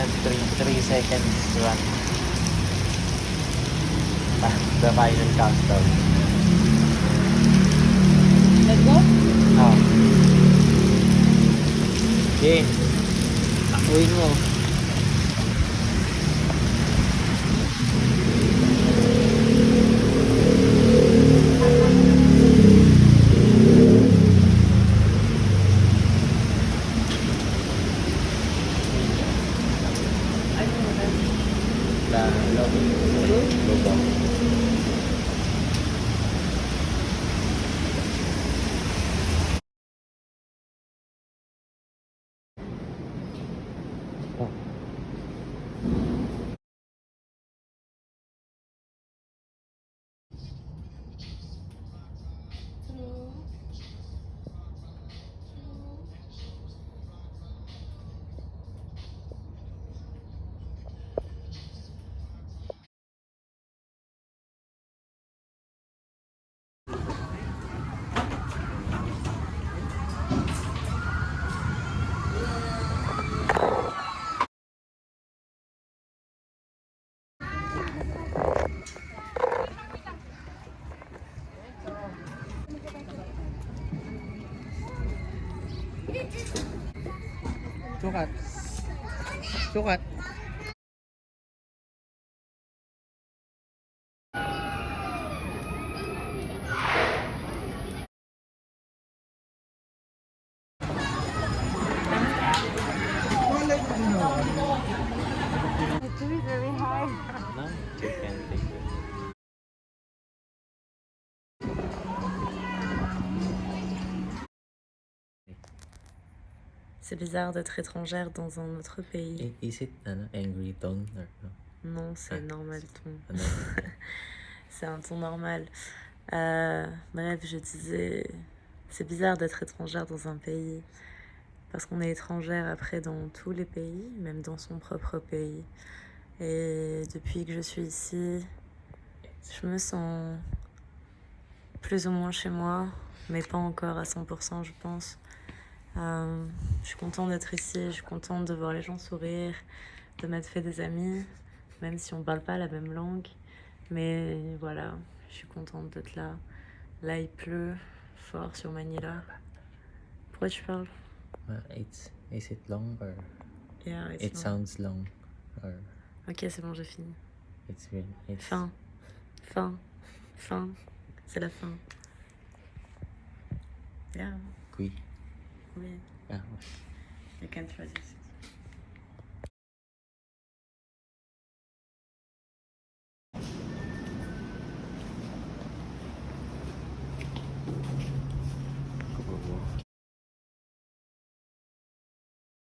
3 seconds run. The final countdown. Let's go? Oh. Okay. Takuin mo. Sukat. Sukat. It's really very high. No, you can take it. C'est bizarre d'être étrangère dans un autre pays. Is it angry tone or no? Non, c'est normal ton. Ano? C'est un ton normal. Bref, je disais, c'est bizarre d'être étrangère dans un pays. Parce qu'on est étrangère après dans tous les pays, même dans son propre pays. Et depuis que je suis ici, je me sens plus ou moins chez moi, mais pas encore à 100%, je pense. Je suis contente d'être ici, je suis contente de voir les gens sourire, de m'être fait des amis, même si on parle pas la même langue. Mais voilà, je suis contente d'être là. Là, il pleut fort sur Manila. Pourquoi tu parles? Is it long or Yeah, it long. sounds long or Ok, c'est bon, j'ai fini. it's Fin. C'est la fin. Yeah. oui. Oui. Ah, You can try this.